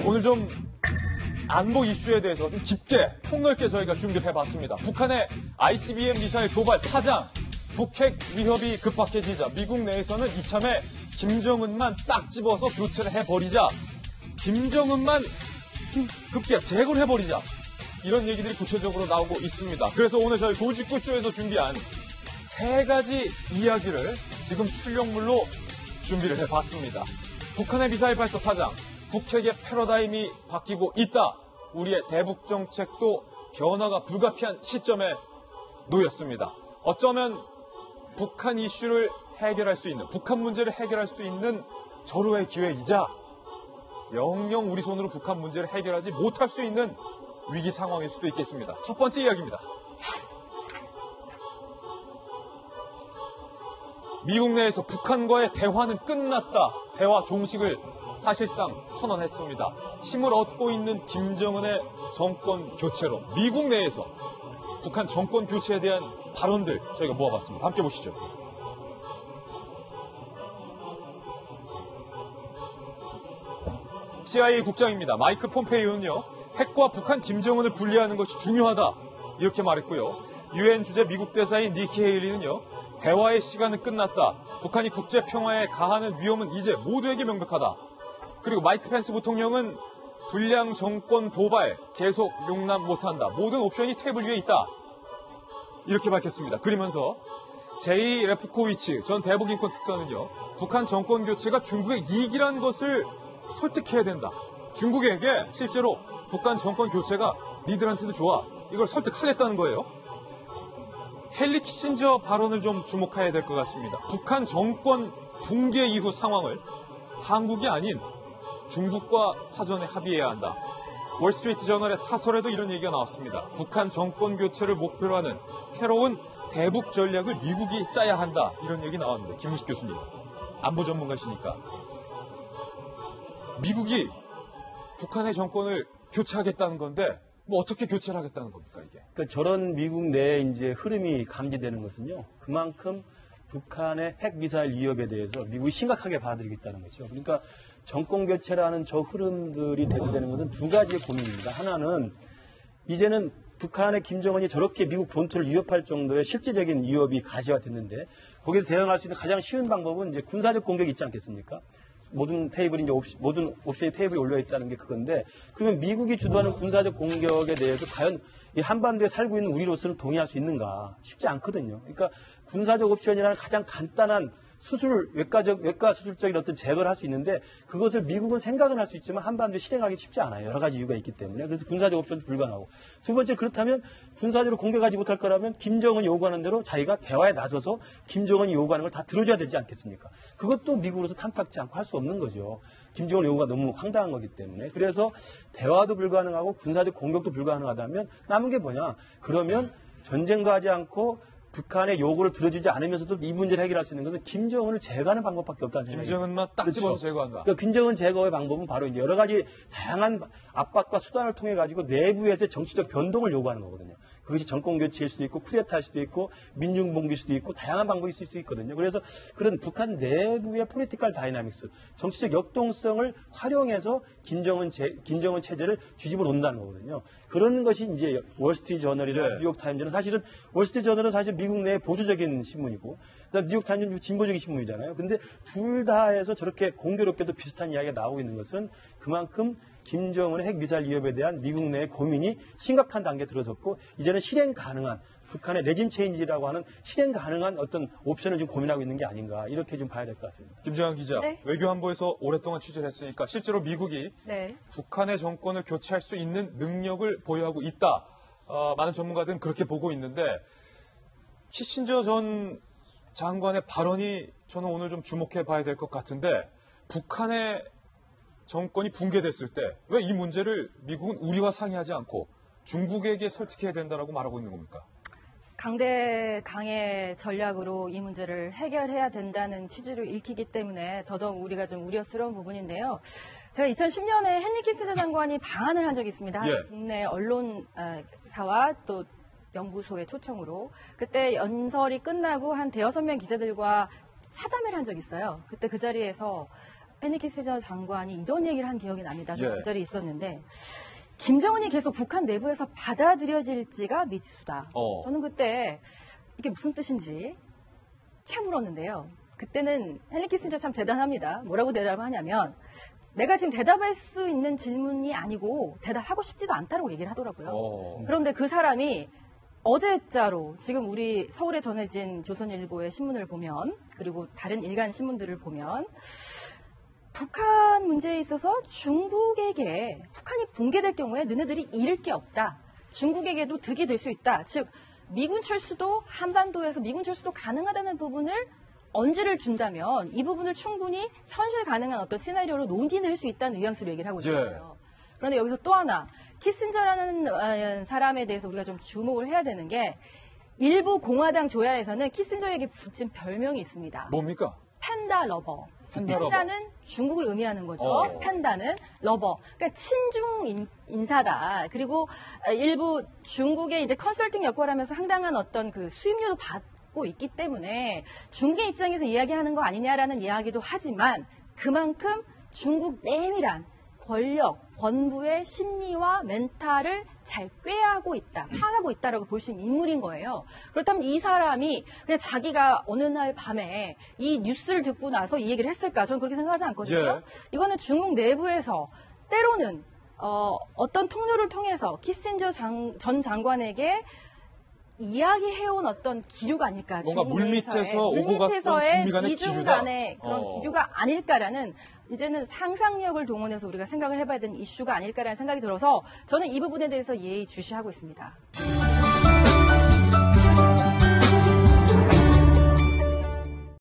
오늘 좀 안보 이슈에 대해서 좀 깊게 폭넓게 저희가 준비를 해봤습니다. 북한의 ICBM 미사일 도발 파장, 북핵 위협이 급박해지자 미국 내에서는 이참에 김정은만 딱 집어서 교체를 해버리자, 김정은만 급기야 제거를 해버리자, 이런 얘기들이 구체적으로 나오고 있습니다. 그래서 오늘 저희 돌직구쇼에서 준비한 세 가지 이야기를 지금 출력물로 준비를 해봤습니다. 북한의 미사일 발사 파장, 북핵의 패러다임이 바뀌고 있다. 우리의 대북 정책도 변화가 불가피한 시점에 놓였습니다. 어쩌면 북한 이슈를 해결할 수 있는, 북한 문제를 해결할 수 있는 절호의 기회이자 영영 우리 손으로 북한 문제를 해결하지 못할 수 있는 위기 상황일 수도 있겠습니다. 첫 번째 이야기입니다. 미국 내에서 북한과의 대화는 끝났다. 대화 종식을 사실상 선언했습니다. 힘을 얻고 있는 김정은의 정권 교체로 미국 내에서 북한 정권 교체에 대한 발언들 저희가 모아봤습니다. 함께 보시죠. CIA 국장입니다. 마이크 폼페이오는요, 핵과 북한 김정은을 분리하는 것이 중요하다, 이렇게 말했고요. UN 주재 미국 대사인 니키 헤일리는요, 대화의 시간은 끝났다. 북한이 국제 평화에 가하는 위험은 이제 모두에게 명백하다. 그리고 마이크 펜스 부통령은 불량 정권 도발 계속 용납 못한다. 모든 옵션이 테이블 위에 있다, 이렇게 밝혔습니다. 그러면서 제이 레프코위치 전 대북인권 특사는요, 북한 정권 교체가 중국의 이익이라는 것을 설득해야 된다. 중국에게 실제로 북한 정권 교체가 니들한테도 좋아, 이걸 설득하겠다는 거예요. 헨리 키신저 발언을 좀 주목해야 될 것 같습니다. 북한 정권 붕괴 이후 상황을 한국이 아닌 중국과 사전에 합의해야 한다. 월스트리트 저널의 사설에도 이런 얘기가 나왔습니다. 북한 정권 교체를 목표로 하는 새로운 대북 전략을 미국이 짜야 한다, 이런 얘기 나왔는데, 김문식 교수님, 안보 전문가시니까 미국이 북한의 정권을 교체하겠다는 건데 뭐 어떻게 교체를 하겠다는 겁니까, 이게? 그러니까 저런 미국 내에 이제 흐름이 감지되는 것은요, 그만큼 북한의 핵 미사일 위협에 대해서 미국이 심각하게 받아들이고 있다는 거죠. 그러니까 정권 교체라는 저 흐름들이 대두되는 것은 두 가지의 고민입니다. 하나는 이제는 북한의 김정은이 저렇게 미국 본토를 위협할 정도의 실질적인 위협이 가시화됐는데 거기에 대응할 수 있는 가장 쉬운 방법은 이제 군사적 공격이 있지 않겠습니까? 모든 테이블이 이제 모든 옵션이 테이블에 올려 있다는 게 그건데, 그러면 미국이 주도하는 군사적 공격에 대해서 과연 이 한반도에 살고 있는 우리로서는 동의할 수 있는가? 쉽지 않거든요. 그러니까 군사적 옵션이라는 가장 간단한 외과 수술적인 어떤 제거를 할 수 있는데 그것을 미국은 생각은 할 수 있지만 한반도에 실행하기 쉽지 않아요. 여러 가지 이유가 있기 때문에. 그래서 군사적 옵션도 불가능하고. 두 번째, 그렇다면 군사적으로 공격하지 못할 거라면 김정은이 요구하는 대로 자기가 대화에 나서서 김정은이 요구하는 걸 다 들어줘야 되지 않겠습니까? 그것도 미국으로서 탐탁지 않고 할 수 없는 거죠. 김정은 요구가 너무 황당한 거기 때문에. 그래서 대화도 불가능하고 군사적 공격도 불가능하다면 남은 게 뭐냐? 그러면 전쟁도 하지 않고 북한의 요구를 들어주지 않으면서도 이 문제를 해결할 수 있는 것은 김정은을 제거하는 방법밖에 없다는 생각이에요. 김정은만 딱 집어서 제거한다. 그러니까 김정은 제거의 방법은 바로 이제 여러 가지 다양한 압박과 수단을 통해 가지고 내부에서 정치적 변동을 요구하는 거거든요. 그것이 정권 교체일 수도 있고 쿠데타일 수도 있고 민중봉기일 수도 있고 다양한 방법이 있을 수 있거든요. 그래서 그런 북한 내부의 포리티컬 다이나믹스, 정치적 역동성을 활용해서 김정은 체제를 뒤집어 놓는다는 거거든요. 그런 것이 이제 월스트리트 저널이나 뉴욕 타임즈는 사실은 월스트리트 저널은 사실 미국 내 보수적인 신문이고 뉴욕 타임즈는 진보적인 신문이잖아요. 근데 둘 다 해서 저렇게 공교롭게도 비슷한 이야기가 나오고 있는 것은 그만큼 김정은의 핵 미사일 위협에 대한 미국 내의 고민이 심각한 단계에 들어섰고 이제는 실행 가능한 북한의 레짐 체인지라고 하는 실행 가능한 어떤 옵션을 좀 고민하고 있는 게 아닌가, 이렇게 좀 봐야 될 것 같습니다. 김정은 기자, 네. 외교안보에서 오랫동안 취재를 했으니까 실제로 미국이 북한의 정권을 교체할 수 있는 능력을 보유하고 있다. 많은 전문가들은 그렇게 보고 있는데 키신저 전 장관의 발언이 저는 오늘 좀 주목해 봐야 될 것 같은데, 북한의 정권이 붕괴됐을 때 왜 이 문제를 미국은 우리와 상의하지 않고 중국에게 설득해야 된다라고 말하고 있는 겁니까? 강대강의 전략으로 이 문제를 해결해야 된다는 취지를 읽히기 때문에 더더욱 우리가 좀 우려스러운 부분인데요. 제가 2010년에 헨리 키신저 장관이 방한을 한 적이 있습니다. 국내 언론사와 또 연구소의 초청으로. 그때 연설이 끝나고 한 5-6명 기자들과 차담을 한 적이 있어요. 그때 그 자리에서 헨리 키신저 장관이 이런 얘기를 한 기억이 납니다. 저 예. 그 자리에 있었는데 김정은이 계속 북한 내부에서 받아들여질지가 미지수다. 저는 그때 이게 무슨 뜻인지 캐물었는데요. 그때는 헨리 키신저 참 대단합니다. 뭐라고 대답하냐면 내가 지금 대답할 수 있는 질문이 아니고 대답하고 싶지도 않다고 얘기를 하더라고요. 그런데 그 사람이 어제자로 지금 우리 서울에 전해진 조선일보의 신문을 보면 그리고 다른 일간 신문들을 보면 북한 문제에 있어서 중국에게 북한이 붕괴될 경우에 너네들이 잃을 게 없다. 중국에게도 득이 될 수 있다. 즉 미군 철수도 한반도에서 미군 철수도 가능하다는 부분을 언지를 준다면 이 부분을 충분히 현실 가능한 어떤 시나리오로 논의할 수 있다는 뉘앙스로 얘기를 하고 있어요. 그런데 여기서 또 하나 키신저라는 사람에 대해서 우리가 좀 주목을 해야 되는 게 일부 공화당 조야에서는 키신저에게 붙인 별명이 있습니다. 뭡니까? 팬다 러버. 팬다 러버. 팬다는 중국을 의미하는 거죠. 팬다는 러버. 그러니까 친중 인사다. 그리고 일부 중국의 이제 컨설팅 역할을 하면서 상당한 어떤 그 수입료도 받고 있기 때문에 중국의 입장에서 이야기하는 거 아니냐라는 이야기도 하지만 그만큼 중국 내밀한 권력, 권부의 심리와 멘탈을 잘 꾀하고 있다, 파악하고 있다라고 볼 수 있는 인물인 거예요. 그렇다면 이 사람이 그냥 자기가 어느 날 밤에 이 뉴스를 듣고 나서 이 얘기를 했을까? 저는 그렇게 생각하지 않거든요. 이거는 중국 내부에서 때로는 어떤 통로를 통해서 키신저 전 장관에게 이야기해온 어떤 기류가 아닐까. 뭔가 물밑에서 오고 갔던 중미 간의 이중 기류다. 간의 그런 기류가 아닐까라는 이제는 상상력을 동원해서 우리가 생각을 해봐야 되는 이슈가 아닐까라는 생각이 들어서 저는 이 부분에 대해서 예의주시하고 있습니다.